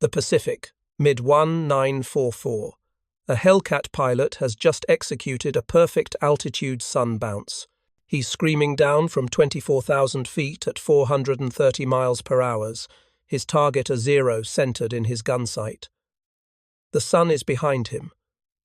The Pacific, mid-1944. A Hellcat pilot has just executed a perfect altitude sun bounce. He's screaming down from 24,000 feet at 430 miles per hour, his target a 0 centered in his gun sight. The sun is behind him.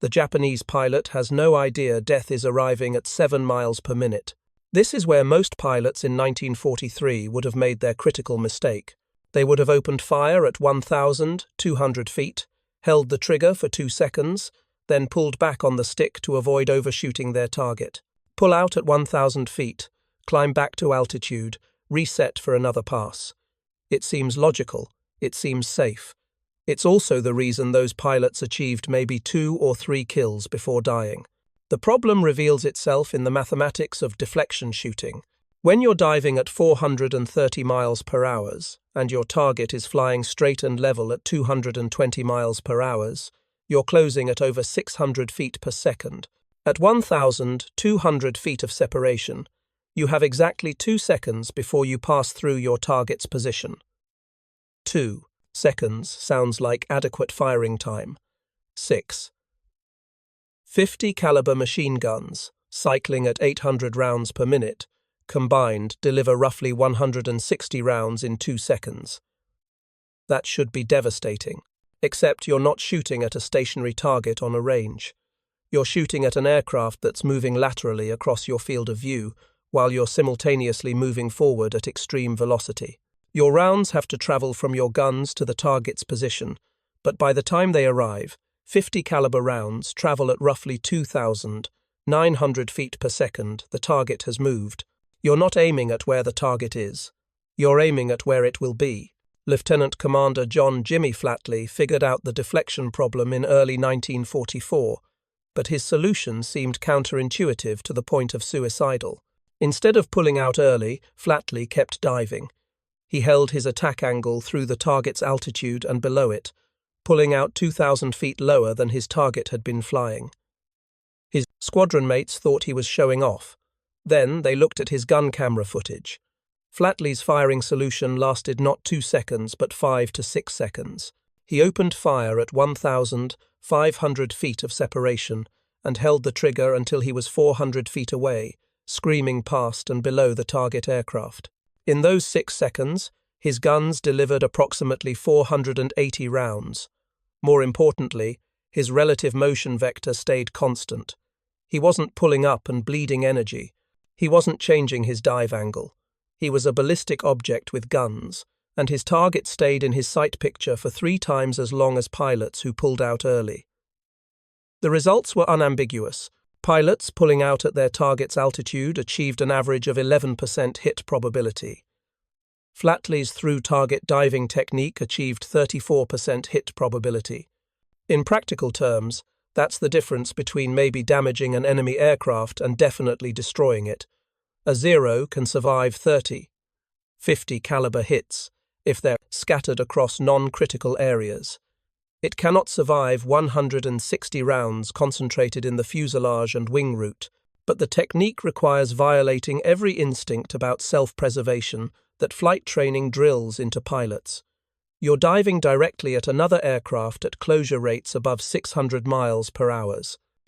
The Japanese pilot has no idea death is arriving at 7 miles per minute. This is where most pilots in 1943 would have made their critical mistake. They would have opened fire at 1,200 feet, held the trigger for 2 seconds, then pulled back on the stick to avoid overshooting their target. Pull out at 1,000 feet, climb back to altitude, reset for another pass. It seems logical. It seems safe. It's also the reason those pilots achieved maybe 2 or 3 kills before dying. The problem reveals itself in the mathematics of deflection shooting. When you're diving at 430 miles per hour and your target is flying straight and level at 220 miles per hour, you're closing at over 600 feet per second. At 1,200 feet of separation, you have exactly 2 seconds before you pass through your target's position. 2 seconds sounds like adequate firing time. 6. 50 caliber machine guns, cycling at 800 rounds per minute, combined deliver roughly 160 rounds in 2 seconds. That should be devastating, except you're not shooting at a stationary target on a range. You're shooting at an aircraft that's moving laterally across your field of view, while you're simultaneously moving forward at extreme velocity. Your rounds have to travel from your guns to the target's position, but by the time they arrive, 50 caliber rounds travel at roughly 2,900 feet per second. The target has moved. You're not aiming at where the target is. You're aiming at where it will be. Lieutenant Commander John Jimmy Flatley figured out the deflection problem in early 1944, but his solution seemed counterintuitive to the point of suicidal. Instead of pulling out early, Flatley kept diving. He held his attack angle through the target's altitude and below it, pulling out 2,000 feet lower than his target had been flying. His squadron mates thought he was showing off. Then they looked at his gun camera footage. Flatley's firing solution lasted not 2 seconds but 5 to 6 seconds. He opened fire at 1,500 feet of separation and held the trigger until he was 400 feet away, screaming past and below the target aircraft. In those 6 seconds, his guns delivered approximately 480 rounds. More importantly, his relative motion vector stayed constant. He wasn't pulling up and bleeding energy. He wasn't changing his dive angle. He was a ballistic object with guns, and his target stayed in his sight picture for 3 times as long as pilots who pulled out early. The results were unambiguous. Pilots pulling out at their target's altitude achieved an average of 11% hit probability. Flatley's through-target diving technique achieved 34% hit probability. In practical terms, that's the difference between maybe damaging an enemy aircraft and definitely destroying it. A 0 can survive 30, 50 caliber hits if they're scattered across non-critical areas. It cannot survive 160 rounds concentrated in the fuselage and wing root, but the technique requires violating every instinct about self-preservation that flight training drills into pilots. You're diving directly at another aircraft at closure rates above 600 miles per hour.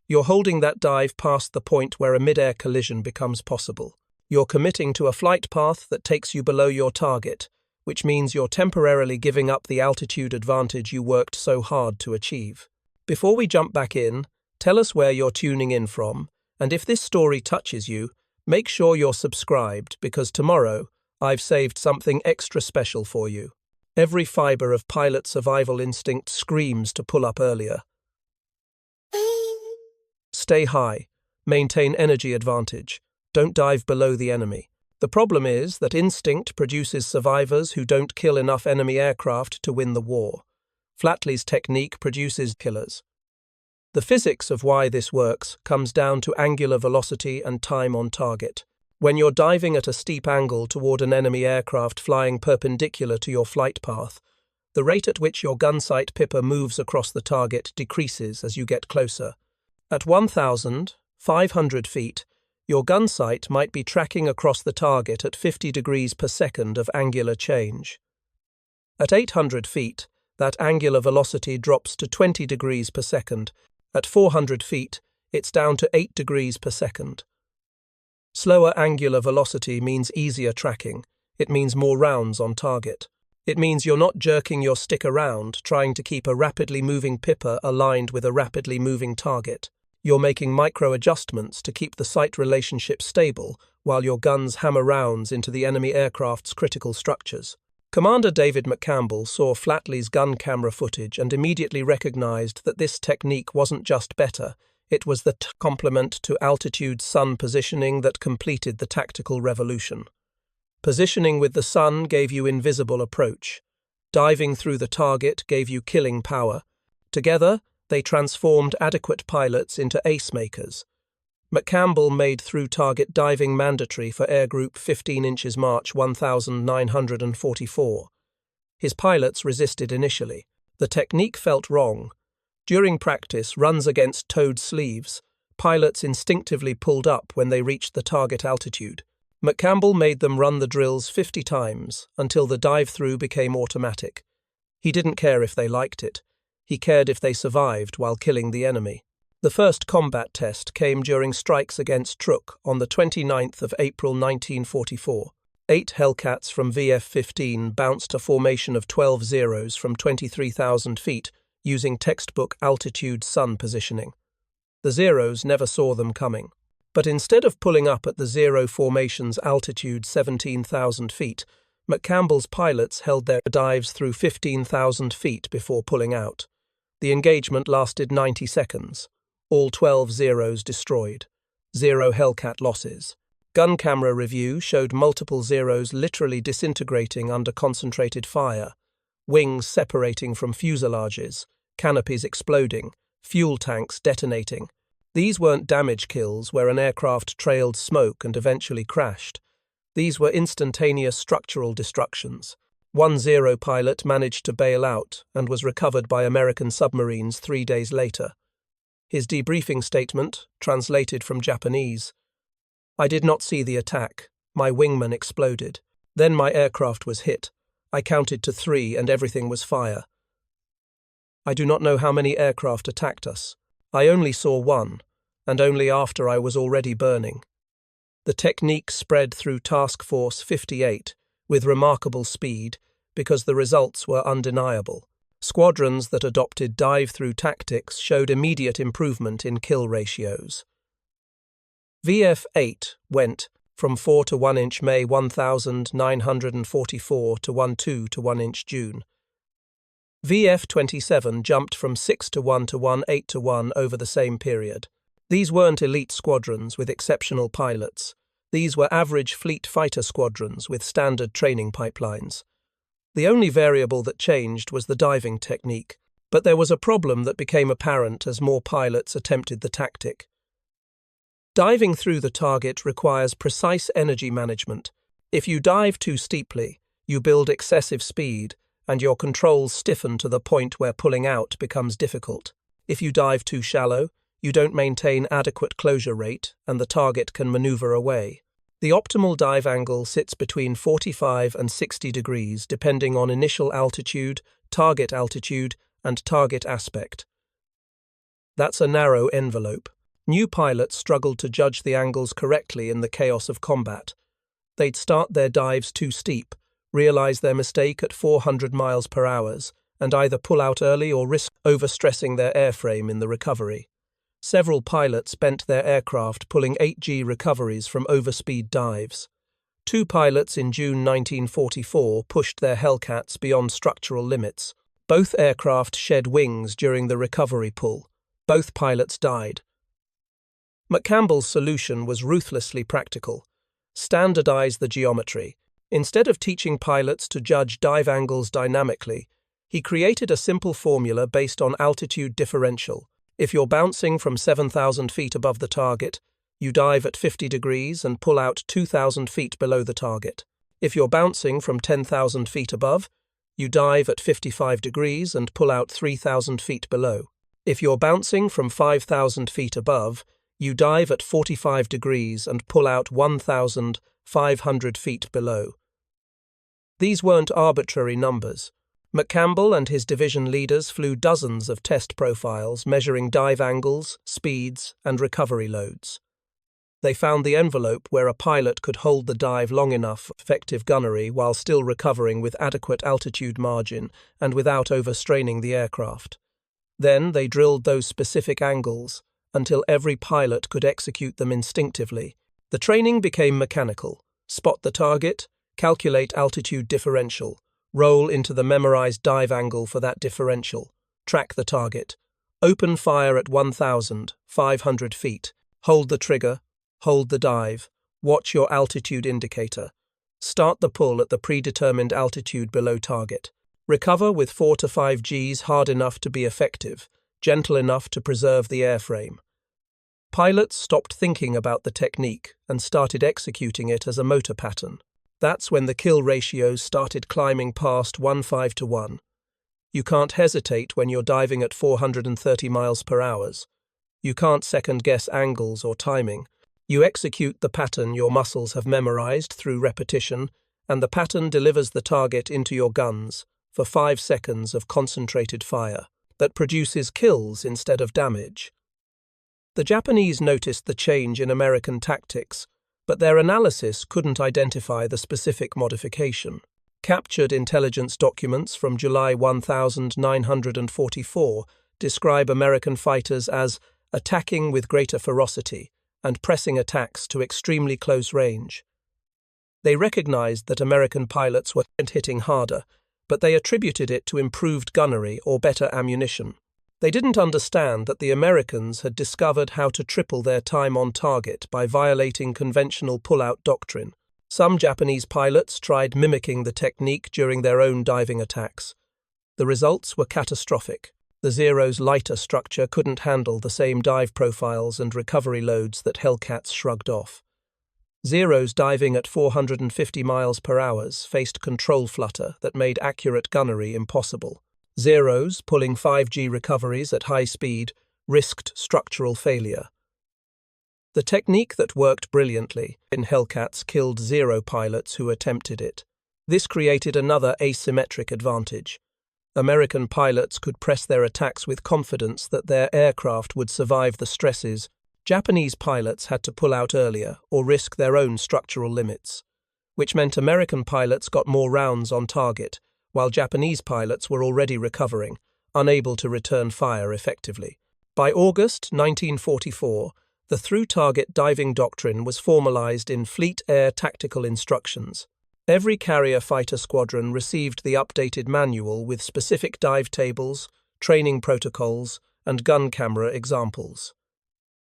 You're holding that dive past the point where a mid-air collision becomes possible. You're committing to a flight path that takes you below your target, which means you're temporarily giving up the altitude advantage you worked so hard to achieve. Before we jump back in, tell us where you're tuning in from, and if this story touches you, make sure you're subscribed because tomorrow I've saved something extra special for you. Every fiber of pilot survival instinct screams to pull up earlier. Stay high, maintain energy advantage, don't dive below the enemy. The problem is that instinct produces survivors who don't kill enough enemy aircraft to win the war. Flatley's technique produces killers. The physics of why this works comes down to angular velocity and time on target. When you're diving at a steep angle toward an enemy aircraft flying perpendicular to your flight path, the rate at which your gun sight pipper moves across the target decreases as you get closer. At 1,500 feet, your gun sight might be tracking across the target at 50 degrees per second of angular change. At 800 feet, that angular velocity drops to 20 degrees per second. At 400 feet, it's down to 8 degrees per second. Slower angular velocity means easier tracking. It means more rounds on target. It means you're not jerking your stick around, trying to keep a rapidly moving pipper aligned with a rapidly moving target. You're making micro-adjustments to keep the sight relationship stable while your guns hammer rounds into the enemy aircraft's critical structures. Commander David McCampbell saw Flatley's gun camera footage and immediately recognized that this technique wasn't just better, it was the complement to altitude sun positioning that completed the tactical revolution. Positioning with the sun gave you invisible approach. Diving through the target gave you killing power. Together, they transformed adequate pilots into ace-makers. McCampbell made through-target diving mandatory for Air Group 15 inches March 1944. His pilots resisted initially. The technique felt wrong. During practice, runs against towed sleeves, pilots instinctively pulled up when they reached the target altitude. McCampbell made them run the drills 50 times until the dive-through became automatic. He didn't care if they liked it. He cared if they survived while killing the enemy. The first combat test came during strikes against Truk on the 29th of April 1944. 8 Hellcats from VF-15 bounced a formation of 12 zeros from 23,000 feet using textbook altitude sun positioning. The zeros never saw them coming. But instead of pulling up at the zero formation's altitude 17,000 feet, McCampbell's pilots held their dives through 15,000 feet before pulling out. The engagement lasted 90 seconds. All 12 zeros destroyed. 0 Hellcat losses. Gun camera review showed multiple zeros literally disintegrating under concentrated fire. Wings separating from fuselages, canopies exploding, fuel tanks detonating. These weren't damage kills where an aircraft trailed smoke and eventually crashed. These were instantaneous structural destructions. 1 Zero pilot managed to bail out and was recovered by American submarines 3 days later. His debriefing statement, translated from Japanese: "I did not see the attack. My wingman exploded. Then my aircraft was hit. I counted to 3 and everything was fire. I do not know how many aircraft attacked us. I only saw 1, and only after I was already burning." The technique spread through Task Force 58 with remarkable speed because the results were undeniable. Squadrons that adopted dive-through tactics showed immediate improvement in kill ratios. VF-8 went from 4 to 1 inch May 1944 to 1-2 to 1 inch June. VF-27 jumped from 6 to 1 to 1-8 to 1 over the same period. These weren't elite squadrons with exceptional pilots. These were average fleet fighter squadrons with standard training pipelines. The only variable that changed was the diving technique, but there was a problem that became apparent as more pilots attempted the tactic. Diving through the target requires precise energy management. If you dive too steeply, you build excessive speed, and your controls stiffen to the point where pulling out becomes difficult. If you dive too shallow, you don't maintain adequate closure rate, and the target can maneuver away. The optimal dive angle sits between 45 and 60 degrees, depending on initial altitude, target altitude, and target aspect. That's a narrow envelope. New pilots struggled to judge the angles correctly in the chaos of combat. They'd start their dives too steep, realize their mistake at 400 miles per hour, and either pull out early or risk overstressing their airframe in the recovery. Several pilots bent their aircraft pulling 8G recoveries from overspeed dives. 2 pilots in June 1944 pushed their Hellcats beyond structural limits. Both aircraft shed wings during the recovery pull. Both pilots died. McCampbell's solution was ruthlessly practical. Standardize the geometry. Instead of teaching pilots to judge dive angles dynamically, he created a simple formula based on altitude differential. If you're bouncing from 7,000 feet above the target, you dive at 50 degrees and pull out 2,000 feet below the target. If you're bouncing from 10,000 feet above, you dive at 55 degrees and pull out 3,000 feet below. If you're bouncing from 5,000 feet above, you dive at 45 degrees and pull out 1,500 feet below. These weren't arbitrary numbers. McCampbell and his division leaders flew dozens of test profiles measuring dive angles, speeds, and recovery loads. They found the envelope where a pilot could hold the dive long enough for effective gunnery while still recovering with adequate altitude margin and without overstraining the aircraft. Then they drilled those specific angles until every pilot could execute them instinctively. The training became mechanical. Spot the target, calculate altitude differential, roll into the memorized dive angle for that differential, track the target, open fire at 1,500 feet, hold the trigger, hold the dive, watch your altitude indicator, start the pull at the predetermined altitude below target, recover with 4 to 5 Gs hard enough to be effective, gentle enough to preserve the airframe. Pilots stopped thinking about the technique and started executing it as a motor pattern. That's when the kill ratios started climbing past 1:5 to 1. You can't hesitate when you're diving at 430 miles per hour. You can't second-guess angles or timing. You execute the pattern your muscles have memorized through repetition, and the pattern delivers the target into your guns for 5 seconds of concentrated fire that produces kills instead of damage. The Japanese noticed the change in American tactics, but their analysis couldn't identify the specific modification. Captured intelligence documents from July 1944 describe American fighters as attacking with greater ferocity and pressing attacks to extremely close range. They recognized that American pilots were hitting harder, but they attributed it to improved gunnery or better ammunition. They didn't understand that the Americans had discovered how to triple their time on target by violating conventional pull-out doctrine. Some Japanese pilots tried mimicking the technique during their own diving attacks. The results were catastrophic. The Zero's lighter structure couldn't handle the same dive profiles and recovery loads that Hellcats shrugged off. Zeros diving at 450 miles per hour faced control flutter that made accurate gunnery impossible. Zeros, pulling 5G recoveries at high speed, risked structural failure. The technique that worked brilliantly in Hellcats killed Zero pilots who attempted it. This created another asymmetric advantage. American pilots could press their attacks with confidence that their aircraft would survive the stresses. Japanese pilots had to pull out earlier or risk their own structural limits, which meant American pilots got more rounds on target, while Japanese pilots were already recovering, unable to return fire effectively. By August 1944, the through-target diving doctrine was formalized in Fleet Air Tactical Instructions. Every carrier fighter squadron received the updated manual with specific dive tables, training protocols, and gun camera examples.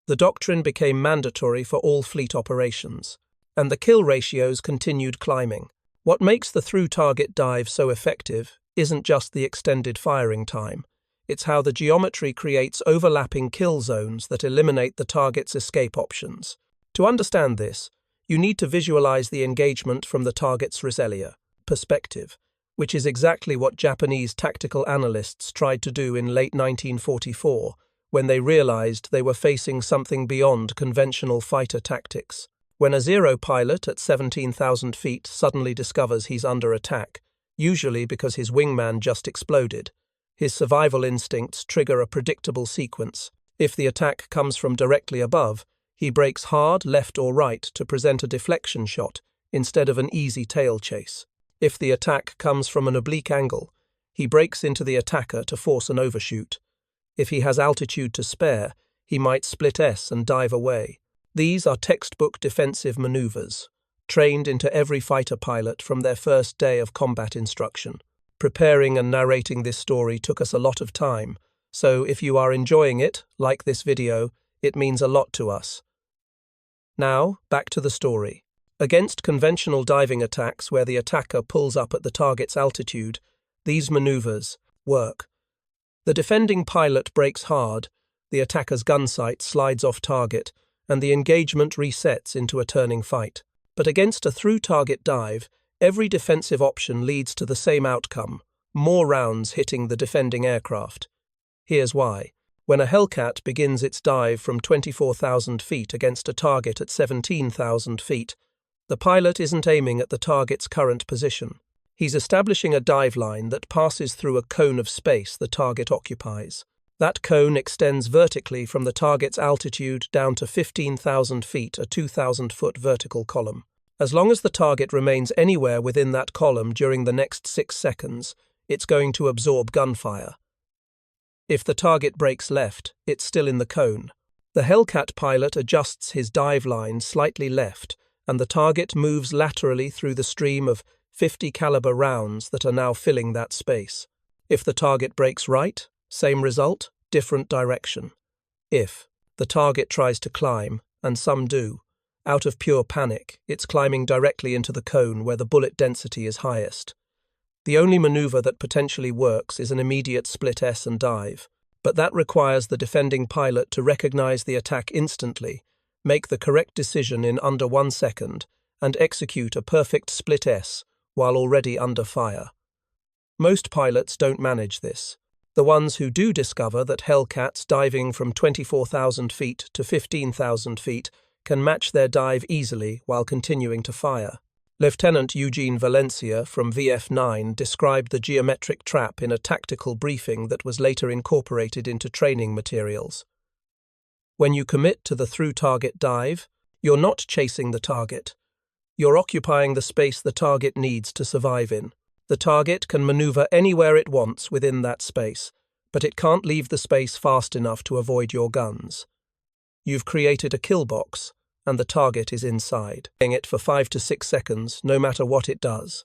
The doctrine became mandatory for all fleet operations, and the kill ratios continued climbing. What makes the through-target dive so effective isn't just the extended firing time. It's how the geometry creates overlapping kill zones that eliminate the target's escape options. To understand this, you need to visualize the engagement from the target's reselia perspective, which is exactly what Japanese tactical analysts tried to do in late 1944 when they realized they were facing something beyond conventional fighter tactics. When a Zero pilot at 17,000 feet suddenly discovers he's under attack, usually because his wingman just exploded, his survival instincts trigger a predictable sequence. If the attack comes from directly above, he brakes hard left or right to present a deflection shot instead of an easy tail chase. If the attack comes from an oblique angle, he brakes into the attacker to force an overshoot. If he has altitude to spare, he might split S and dive away. These are textbook defensive maneuvers, trained into every fighter pilot from their first day of combat instruction. Preparing and narrating this story took us a lot of time, so if you are enjoying it, like this video, it means a lot to us. Now, back to the story. Against conventional diving attacks where the attacker pulls up at the target's altitude, these maneuvers work. The defending pilot brakes hard, the attacker's gun sight slides off target, and the engagement resets into a turning fight. But against a through-target dive, every defensive option leads to the same outcome: more rounds hitting the defending aircraft. Here's why. When a Hellcat begins its dive from 24,000 feet against a target at 17,000 feet, the pilot isn't aiming at the target's current position. He's establishing a dive line that passes through a cone of space the target occupies. That cone extends vertically from the target's altitude down to 15,000 feet, a 2,000-foot vertical column. As long as the target remains anywhere within that column during the next 6 seconds, it's going to absorb gunfire. If the target breaks left, it's still in the cone. The Hellcat pilot adjusts his dive line slightly left, and the target moves laterally through the stream of 50 caliber rounds that are now filling that space. If the target breaks right, same result, different direction. If the target tries to climb, and some do, out of pure panic, it's climbing directly into the cone where the bullet density is highest. The only maneuver that potentially works is an immediate split S and dive, but that requires the defending pilot to recognize the attack instantly, make the correct decision in under 1 second, and execute a perfect split S while already under fire. Most pilots don't manage this. The ones who do discover that Hellcats diving from 24,000 feet to 15,000 feet can match their dive easily while continuing to fire. Lieutenant Eugene Valencia from VF9 described the geometric trap in a tactical briefing that was later incorporated into training materials. When you commit to the through-target dive, you're not chasing the target. You're occupying the space the target needs to survive in. The target can maneuver anywhere it wants within that space, but it can't leave the space fast enough to avoid your guns. You've created a kill box, and the target is inside. It for 5 to 6 seconds, no matter what it does.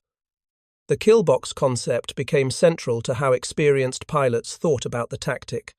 The kill box concept became central to how experienced pilots thought about the tactic.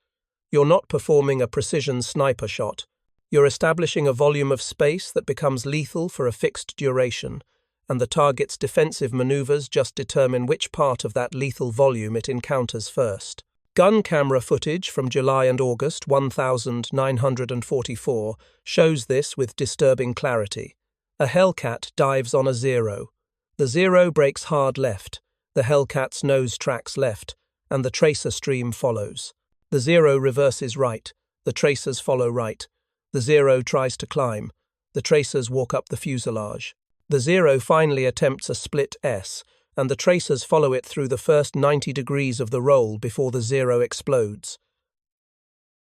You're not performing a precision sniper shot. You're establishing a volume of space that becomes lethal for a fixed duration, and the target's defensive maneuvers just determine which part of that lethal volume it encounters first. Gun camera footage from July and August 1944 shows this with disturbing clarity. A Hellcat dives on a Zero. The Zero breaks hard left, the Hellcat's nose tracks left, and the tracer stream follows. The Zero reverses right, the tracers follow right. The Zero tries to climb. The tracers walk up the fuselage. The Zero finally attempts a split S, and the tracers follow it through the first 90 degrees of the roll before the Zero explodes.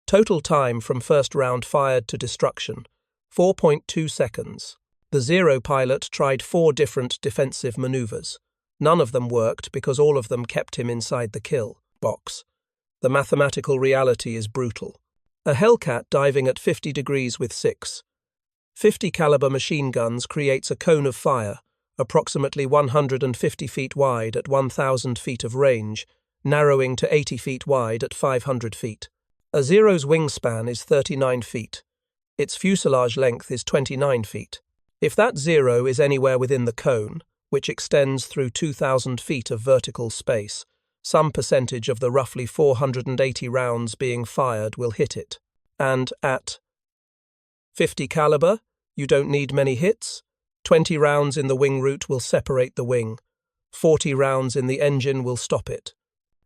Total time from first round fired to destruction, 4.2 seconds. The Zero pilot tried 4 different defensive maneuvers. None of them worked because all of them kept him inside the kill box. The mathematical reality is brutal. A Hellcat diving at 50 degrees with 50 caliber machine guns creates a cone of fire, approximately 150 feet wide at 1,000 feet of range, narrowing to 80 feet wide at 500 feet. A Zero's wingspan is 39 feet. Its fuselage length is 29 feet. If that Zero is anywhere within the cone, which extends through 2,000 feet of vertical space, some percentage of the roughly 480 rounds being fired will hit it. And at 50 caliber, you don't need many hits. 20 rounds in the wing root will separate the wing. 40 rounds in the engine will stop it.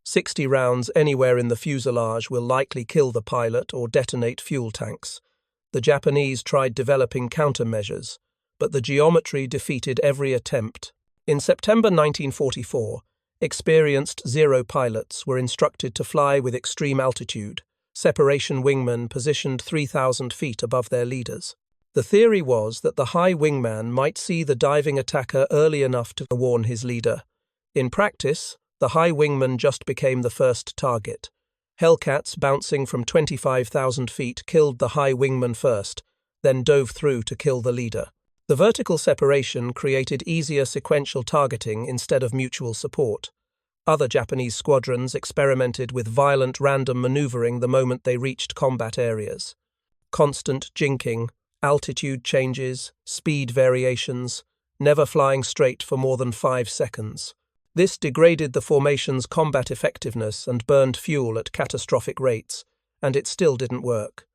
60 rounds anywhere in the fuselage will likely kill the pilot or detonate fuel tanks. The Japanese tried developing countermeasures, but the geometry defeated every attempt. In September 1944, experienced Zero pilots were instructed to fly with extreme altitude, separation wingmen positioned 3,000 feet above their leaders. The theory was that the high wingman might see the diving attacker early enough to warn his leader. In practice, the high wingman just became the first target. Hellcats bouncing from 25,000 feet killed the high wingman first, then dove through to kill the leader. The vertical separation created easier sequential targeting instead of mutual support. Other Japanese squadrons experimented with violent random maneuvering the moment they reached combat areas. Constant jinking, altitude changes, speed variations, never flying straight for more than 5 seconds. This degraded the formation's combat effectiveness and burned fuel at catastrophic rates, and it still didn't work.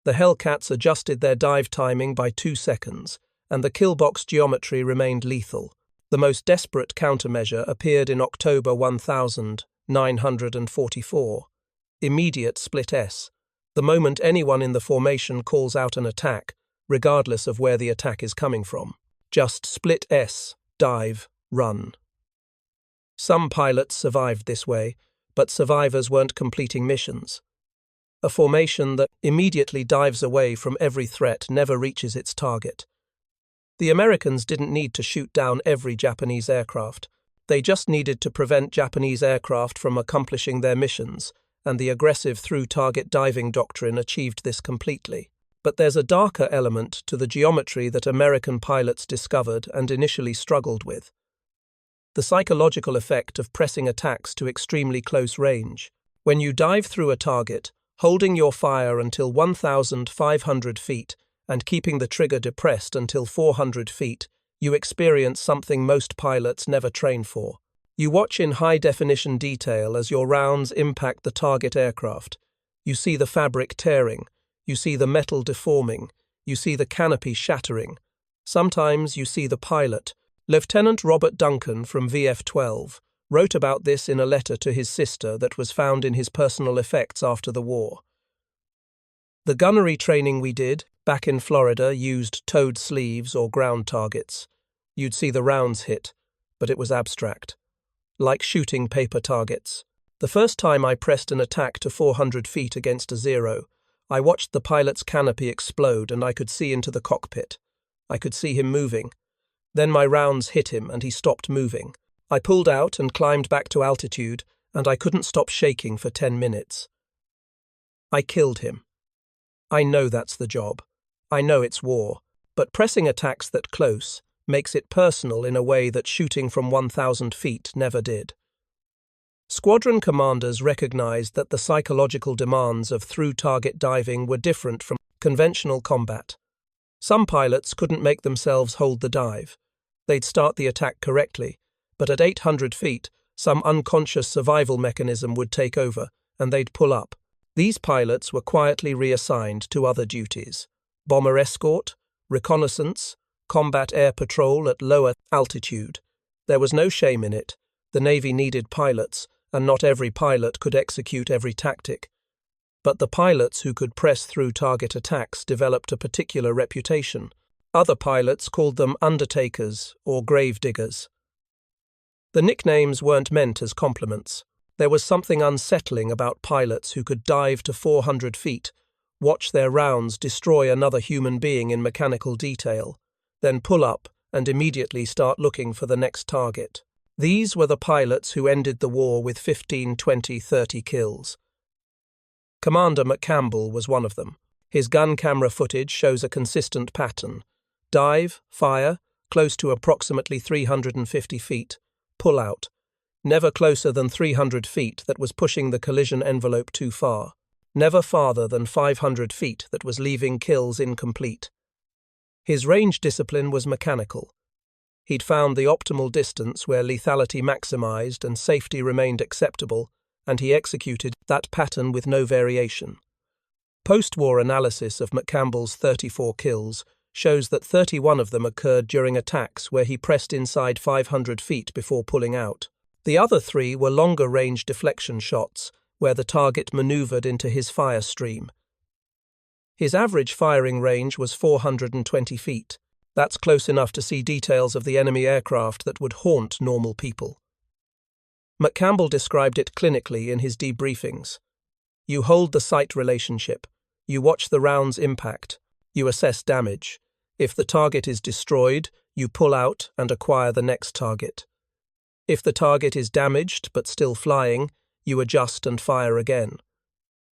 The Hellcats adjusted their dive timing by 2 seconds, and the killbox geometry remained lethal. The most desperate countermeasure appeared in October 1944. Immediate split S. The moment anyone in the formation calls out an attack, regardless of where the attack is coming from. Just split S, dive, run. Some pilots survived this way, but survivors weren't completing missions. A formation that immediately dives away from every threat never reaches its target. The Americans didn't need to shoot down every Japanese aircraft. They just needed to prevent Japanese aircraft from accomplishing their missions, and the aggressive through-target diving doctrine achieved this completely. But there's a darker element to the geometry that American pilots discovered and initially struggled with. The psychological effect of pressing attacks to extremely close range. When you dive through a target, holding your fire until 1,500 feet, and keeping the trigger depressed until 400 feet, you experience something most pilots never train for. You watch in high-definition detail as your rounds impact the target aircraft. You see the fabric tearing, you see the metal deforming, you see the canopy shattering. Sometimes you see the pilot. Lieutenant Robert Duncan from VF-12 wrote about this in a letter to his sister that was found in his personal effects after the war. The gunnery training we did back in Florida used towed sleeves or ground targets. You'd see the rounds hit, but it was abstract. Like shooting paper targets. The first time I pressed an attack to 400 feet against a Zero, I watched the pilot's canopy explode and I could see into the cockpit. I could see him moving. Then my rounds hit him and he stopped moving. I pulled out and climbed back to altitude, and I couldn't stop shaking for 10 minutes. I killed him. I know that's the job. I know it's war, but pressing attacks that close makes it personal in a way that shooting from 1,000 feet never did. Squadron commanders recognized that the psychological demands of through-target diving were different from conventional combat. Some pilots couldn't make themselves hold the dive. They'd start the attack correctly, but at 800 feet, some unconscious survival mechanism would take over, and they'd pull up. These pilots were quietly reassigned to other duties: bomber escort, reconnaissance, combat air patrol at lower altitude. There was no shame in it. The Navy needed pilots, and not every pilot could execute every tactic. But the pilots who could press through target attacks developed a particular reputation. Other pilots called them undertakers or grave diggers. The nicknames weren't meant as compliments. There was something unsettling about pilots who could dive to 400 feet, watch their rounds destroy another human being in mechanical detail, then pull up and immediately start looking for the next target. These were the pilots who ended the war with 15, 20, 30 kills. Commander McCampbell was one of them. His gun camera footage shows a consistent pattern. Dive, fire, close to approximately 350 feet, pull out. Never closer than 300 feet that was pushing the collision envelope too far. Never farther than 500 feet that was leaving kills incomplete. His range discipline was mechanical. He'd found the optimal distance where lethality maximized and safety remained acceptable, and he executed that pattern with no variation. Post-war analysis of McCampbell's 34 kills shows that 31 of them occurred during attacks where he pressed inside 500 feet before pulling out. The other 3 were longer-range deflection shots, where the target maneuvered into his fire stream. His average firing range was 420 feet. That's close enough to see details of the enemy aircraft that would haunt normal people. McCampbell described it clinically in his debriefings. You hold the sight relationship. You watch the round's impact. You assess damage. If the target is destroyed, you pull out and acquire the next target. If the target is damaged but still flying, you adjust and fire again.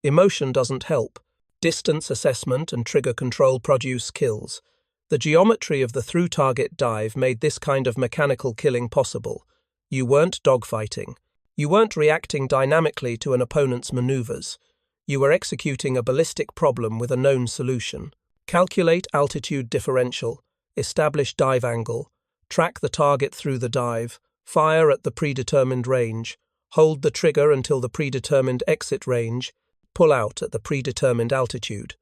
Emotion doesn't help. Distance assessment and trigger control produce kills. The geometry of the through-target dive made this kind of mechanical killing possible. You weren't dogfighting. You weren't reacting dynamically to an opponent's maneuvers. You were executing a ballistic problem with a known solution. Calculate altitude differential, establish dive angle, track the target through the dive, fire at the predetermined range, hold the trigger until the predetermined exit range, pull out at the predetermined altitude.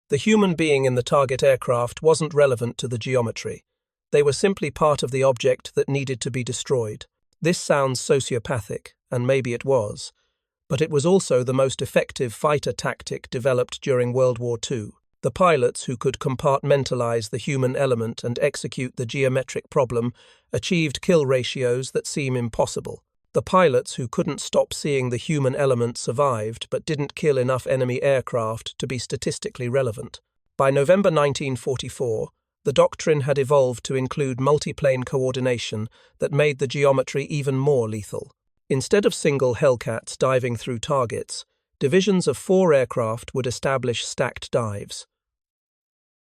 The human being in the target aircraft wasn't relevant to the geometry. They were simply part of the object that needed to be destroyed. This sounds sociopathic, and maybe it was, but it was also the most effective fighter tactic developed during World War II. The pilots who could compartmentalize the human element and execute the geometric problem achieved kill ratios that seem impossible. The pilots who couldn't stop seeing the human element survived but didn't kill enough enemy aircraft to be statistically relevant. By November 1944, the doctrine had evolved to include multiplane coordination that made the geometry even more lethal. Instead of single Hellcats diving through targets, divisions of 4 aircraft would establish stacked dives.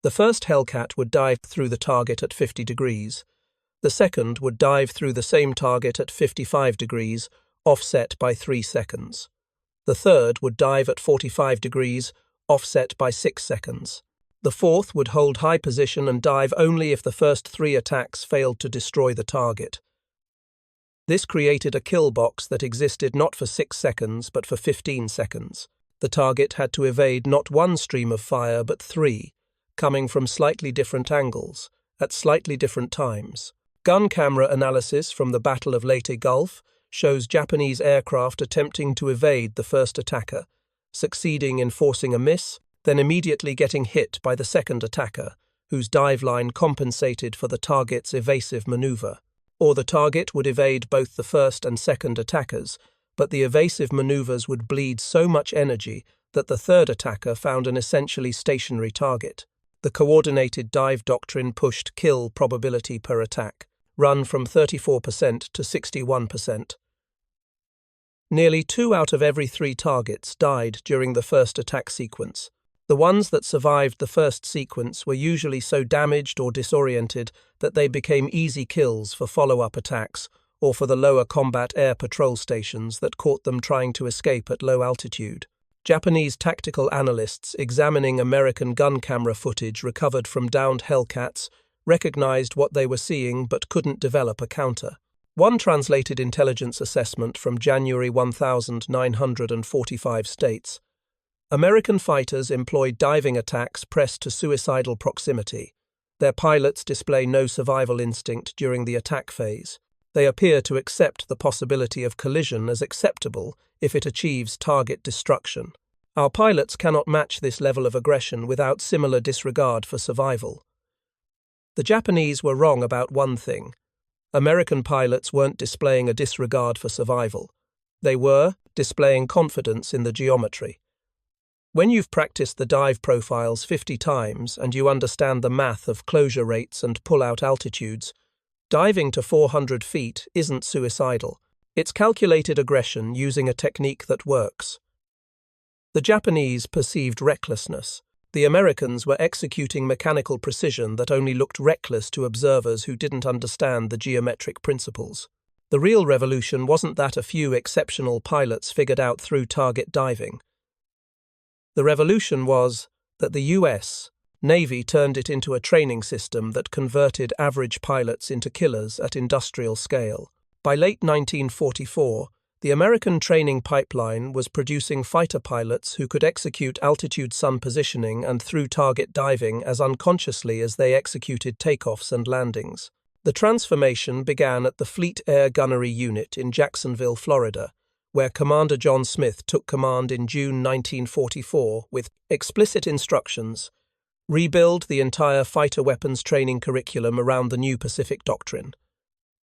The first Hellcat would dive through the target at 50 degrees. The second would dive through the same target at 55 degrees, offset by 3 seconds. The third would dive at 45 degrees, offset by 6 seconds. The fourth would hold high position and dive only if the first 3 attacks failed to destroy the target. This created a kill box that existed not for 6 seconds but for 15 seconds. The target had to evade not 1 stream of fire but 3, coming from slightly different angles, at slightly different times. Gun camera analysis from the Battle of Leyte Gulf shows Japanese aircraft attempting to evade the first attacker, succeeding in forcing a miss, then immediately getting hit by the second attacker, whose dive line compensated for the target's evasive maneuver. Or the target would evade both the first and second attackers, but the evasive maneuvers would bleed so much energy that the third attacker found an essentially stationary target. The coordinated dive doctrine pushed kill probability per attack, run from 34% to 61%. Nearly 2 out of every 3 targets died during the first attack sequence. The ones that survived the first sequence were usually so damaged or disoriented that they became easy kills for follow-up attacks or for the lower combat air patrol stations that caught them trying to escape at low altitude. Japanese tactical analysts examining American gun camera footage recovered from downed Hellcats recognized what they were seeing but couldn't develop a counter. One translated intelligence assessment from January 1945 states, American fighters employed diving attacks pressed to suicidal proximity. Their pilots display no survival instinct during the attack phase. They appear to accept the possibility of collision as acceptable if it achieves target destruction. Our pilots cannot match this level of aggression without similar disregard for survival. The Japanese were wrong about one thing. American pilots weren't displaying a disregard for survival. They were displaying confidence in the geometry. When you've practiced the dive profiles 50 times and you understand the math of closure rates and pull-out altitudes, diving to 400 feet isn't suicidal. It's calculated aggression using a technique that works. The Japanese perceived recklessness. The Americans were executing mechanical precision that only looked reckless to observers who didn't understand the geometric principles. The real revolution wasn't that a few exceptional pilots figured out through target diving. The revolution was that the US Navy turned it into a training system that converted average pilots into killers at industrial scale. By late 1944, the American training pipeline was producing fighter pilots who could execute altitude sun positioning and through-target diving as unconsciously as they executed takeoffs and landings. The transformation began at the Fleet Air Gunnery Unit in Jacksonville, Florida, where Commander John Smith took command in June 1944 with explicit instructions: rebuild the entire fighter weapons training curriculum around the new Pacific Doctrine.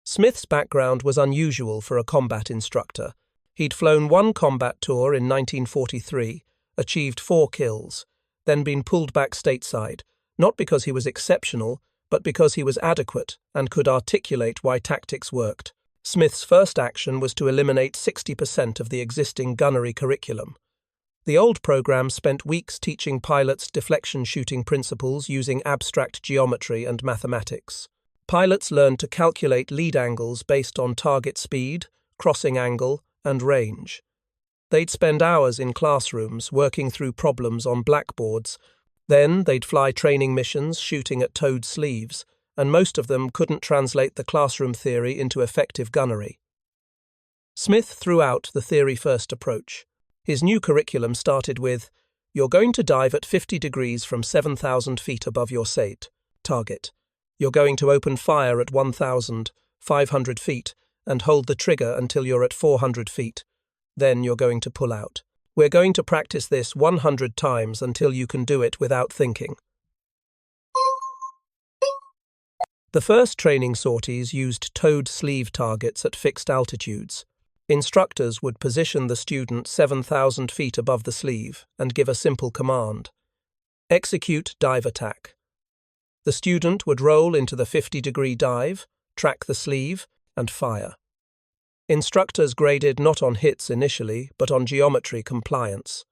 Smith's background was unusual for a combat instructor. He'd flown one combat tour in 1943, achieved 4 kills, then been pulled back stateside, not because he was exceptional, but because he was adequate and could articulate why tactics worked. Smith's first action was to eliminate 60% of the existing gunnery curriculum. The old program spent weeks teaching pilots deflection shooting principles using abstract geometry and mathematics. Pilots learned to calculate lead angles based on target speed, crossing angle, and range. They'd spend hours in classrooms working through problems on blackboards. Then they'd fly training missions shooting at towed sleeves, and most of them couldn't translate the classroom theory into effective gunnery. Smith threw out the theory-first approach. His new curriculum started with, "You're going to dive at 50 degrees from 7,000 feet above your target. You're going to open fire at 1,500 feet and hold the trigger until you're at 400 feet. Then you're going to pull out." We're going to practice this 100 times until you can do it without thinking. The first training sorties used towed sleeve targets at fixed altitudes. Instructors would position the student 7,000 feet above the sleeve and give a simple command: execute dive attack. The student would roll into the 50-degree dive, track the sleeve, and fire. Instructors graded not on hits initially, but on geometry compliance.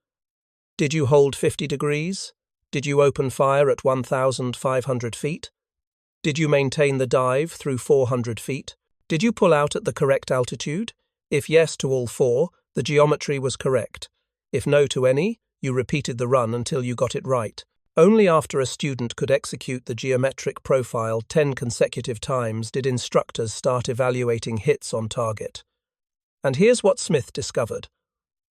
Did you hold 50 degrees? Did you open fire at 1,500 feet? Did you maintain the dive through 400 feet? Did you pull out at the correct altitude? If yes to all four, the geometry was correct. If no to any, you repeated the run until you got it right. Only after a student could execute the geometric profile 10 consecutive times did instructors start evaluating hits on target. And here's what Smith discovered.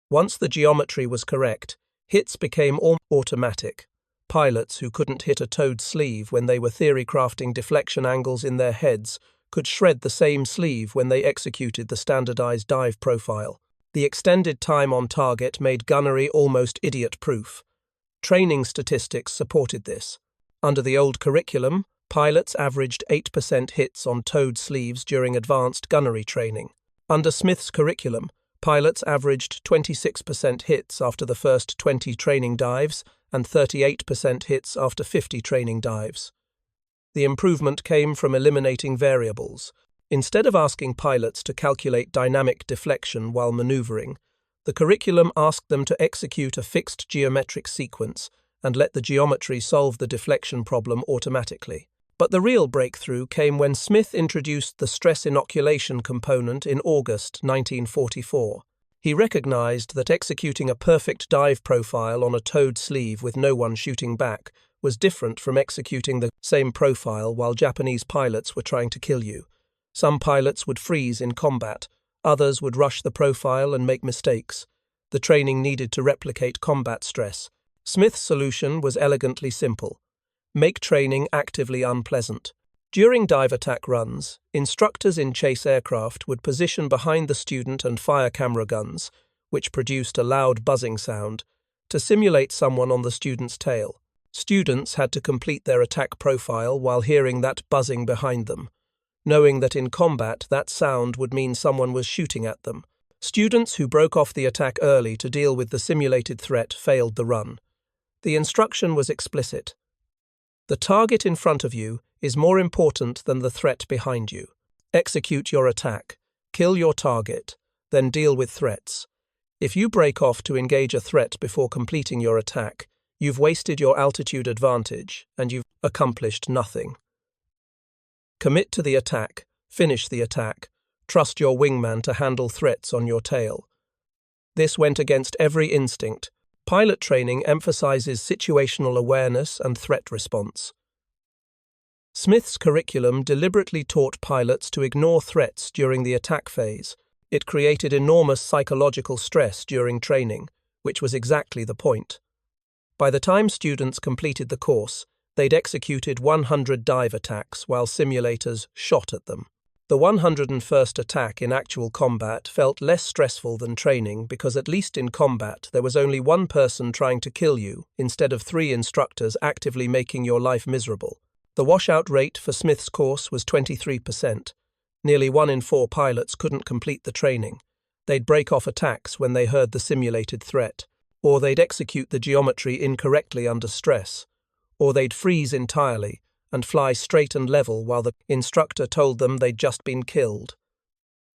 Once the geometry was correct, hits became automatic. Pilots who couldn't hit a towed sleeve when they were theory crafting deflection angles in their heads could shred the same sleeve when they executed the standardized dive profile. The extended time on target made gunnery almost idiot-proof. Training statistics supported this. Under the old curriculum, pilots averaged 8% hits on towed sleeves during advanced gunnery training. Under Smith's curriculum, pilots averaged 26% hits after the first 20 training dives and 38% hits after 50 training dives. The improvement came from eliminating variables. Instead of asking pilots to calculate dynamic deflection while maneuvering, the curriculum asked them to execute a fixed geometric sequence and let the geometry solve the deflection problem automatically. But the real breakthrough came when Smith introduced the stress inoculation component in August 1944. He recognized that executing a perfect dive profile on a towed sleeve with no one shooting back was different from executing the same profile while Japanese pilots were trying to kill you. Some pilots would freeze in combat, others would rush the profile and make mistakes. The training needed to replicate combat stress. Smith's solution was elegantly simple: make training actively unpleasant. During dive attack runs, instructors in chase aircraft would position behind the student and fire camera guns, which produced a loud buzzing sound, to simulate someone on the student's tail. Students had to complete their attack profile while hearing that buzzing behind them, knowing that in combat that sound would mean someone was shooting at them. Students who broke off the attack early to deal with the simulated threat failed the run. The instruction was explicit. The target in front of you is more important than the threat behind you. Execute your attack, kill your target, then deal with threats. If you break off to engage a threat before completing your attack, you've wasted your altitude advantage and you've accomplished nothing. Commit to the attack, finish the attack, trust your wingman to handle threats on your tail. This went against every instinct. Pilot training emphasizes situational awareness and threat response. Smith's curriculum deliberately taught pilots to ignore threats during the attack phase. It created enormous psychological stress during training, which was exactly the point. By the time students completed the course, they'd executed 100 dive attacks while simulators shot at them. The 101st attack in actual combat felt less stressful than training because at least in combat there was only one person trying to kill you instead of 3 instructors actively making your life miserable. The washout rate for Smith's course was 23%. Nearly 1 in 4 pilots couldn't complete the training. They'd break off attacks when they heard the simulated threat, or they'd execute the geometry incorrectly under stress, or they'd freeze entirely and fly straight and level while the instructor told them they'd just been killed.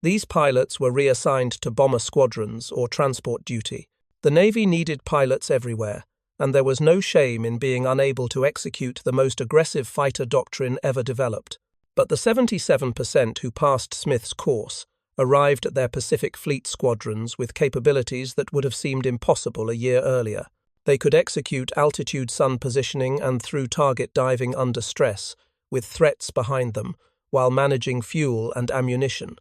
These pilots were reassigned to bomber squadrons or transport duty. The Navy needed pilots everywhere, and there was no shame in being unable to execute the most aggressive fighter doctrine ever developed. But the 77% who passed Smith's course arrived at their Pacific Fleet squadrons with capabilities that would have seemed impossible a year earlier. They could execute altitude sun positioning and through target diving under stress, with threats behind them, while managing fuel and ammunition,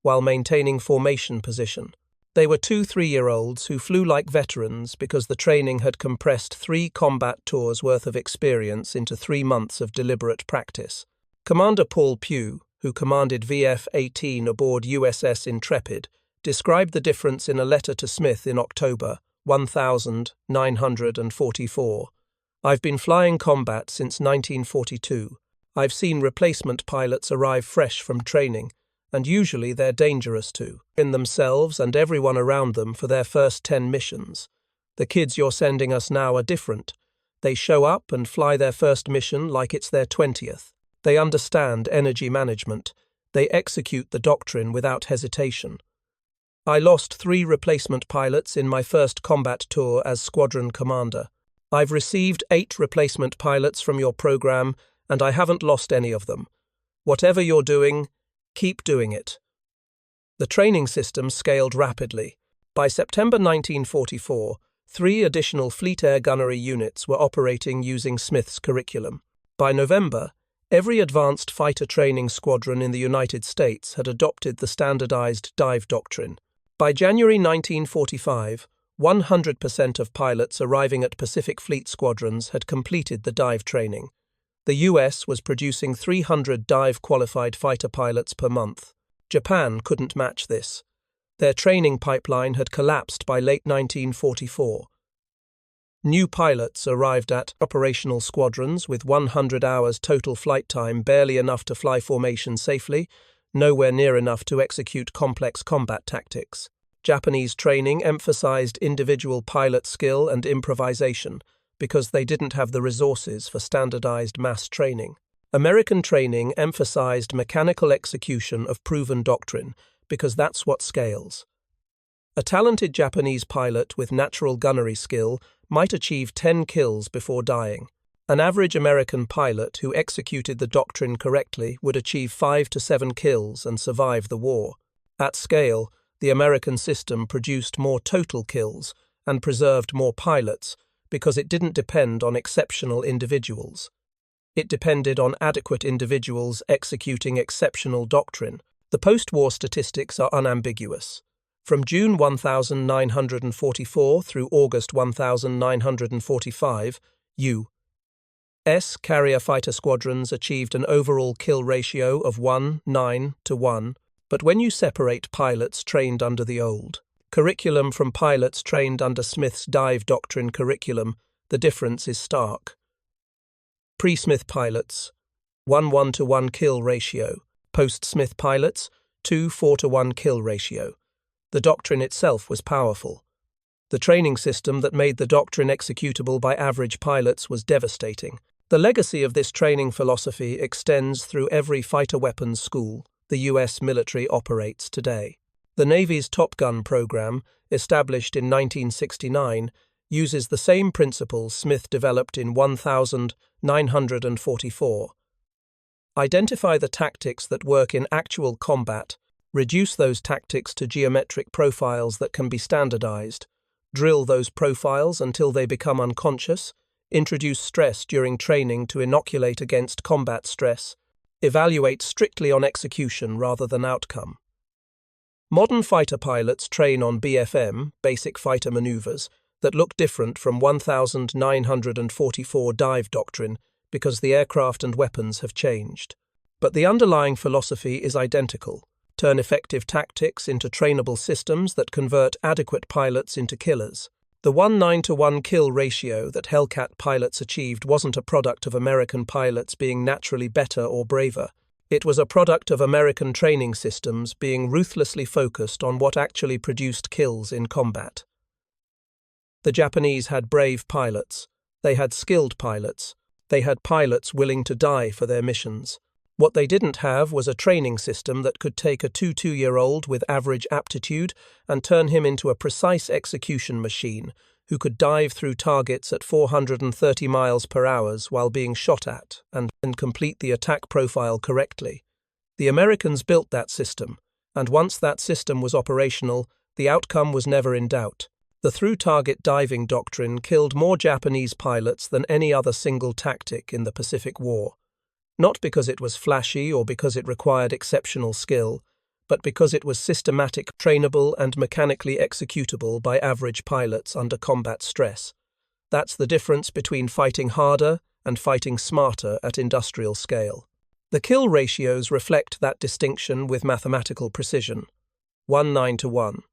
while maintaining formation position. They were 2 3-year-olds who flew like veterans because the training had compressed 3 combat tours worth of experience into 3 months of deliberate practice. Commander Paul Pugh, who commanded VF-18 aboard USS Intrepid, described the difference in a letter to Smith in October, 1944. I've been flying combat since 1942. I've seen replacement pilots arrive fresh from training, and usually they're dangerous too, in themselves and everyone around them for their first 10 missions. The kids you're sending us now are different. They show up and fly their first mission like it's their 20th. They understand energy management. They execute the doctrine without hesitation. I lost 3 replacement pilots in my first combat tour as squadron commander. I've received 8 replacement pilots from your program, and I haven't lost any of them. Whatever you're doing, keep doing it. The training system scaled rapidly. By September 1944, 3 additional Fleet Air Gunnery units were operating using Smith's curriculum. By November, every advanced fighter training squadron in the United States had adopted the standardized dive doctrine. By January 1945, 100% of pilots arriving at Pacific Fleet squadrons had completed the dive training. The US was producing 300 dive-qualified fighter pilots per month. Japan couldn't match this. Their training pipeline had collapsed by late 1944. New pilots arrived at operational squadrons with 100 hours total flight time, barely enough to fly formation safely, nowhere near enough to execute complex combat tactics. Japanese training emphasized individual pilot skill and improvisation because they didn't have the resources for standardized mass training. American training emphasized mechanical execution of proven doctrine because that's what scales. A talented Japanese pilot with natural gunnery skill might achieve 10 kills before dying. An average American pilot who executed the doctrine correctly would achieve 5 to 7 kills and survive the war. At scale, the American system produced more total kills and preserved more pilots because it didn't depend on exceptional individuals. It depended on adequate individuals executing exceptional doctrine. The post-war statistics are unambiguous. From June 1944 through August 1945, U.S. carrier fighter squadrons achieved an overall kill ratio of 1:9 to 1, but when you separate pilots trained under the old curriculum from pilots trained under Smith's dive doctrine curriculum, the difference is stark. Pre-Smith pilots, 1:1 to 1 kill ratio. Post-Smith pilots, 2:4 to 1 kill ratio. The doctrine itself was powerful. The training system that made the doctrine executable by average pilots was devastating. The legacy of this training philosophy extends through every fighter weapons school the U.S. military operates today. The Navy's Top Gun program, established in 1969, uses the same principles Smith developed in 1944. Identify the tactics that work in actual combat, reduce those tactics to geometric profiles that can be standardized, drill those profiles until they become unconscious, introduce stress during training to inoculate against combat stress, evaluate strictly on execution rather than outcome. Modern fighter pilots train on BFM, basic fighter maneuvers, that look different from 1944 dive doctrine because the aircraft and weapons have changed. But the underlying philosophy is identical. Turn effective tactics into trainable systems that convert adequate pilots into killers. The 1:9 to 1 kill ratio that Hellcat pilots achieved wasn't a product of American pilots being naturally better or braver. It was a product of American training systems being ruthlessly focused on what actually produced kills in combat. The Japanese had brave pilots. They had skilled pilots. They had pilots willing to die for their missions. What they didn't have was a training system that could take a 2-year-old with average aptitude and turn him into a precise execution machine who could dive through targets at 430 miles per hour while being shot at and complete the attack profile correctly. The Americans built that system, and once that system was operational, the outcome was never in doubt. The through-target diving doctrine killed more Japanese pilots than any other single tactic in the Pacific War. Not because it was flashy or because it required exceptional skill, but because it was systematic, trainable, and mechanically executable by average pilots under combat stress. That's the difference between fighting harder and fighting smarter at industrial scale. The kill ratios reflect that distinction with mathematical precision. 1:9 to 1.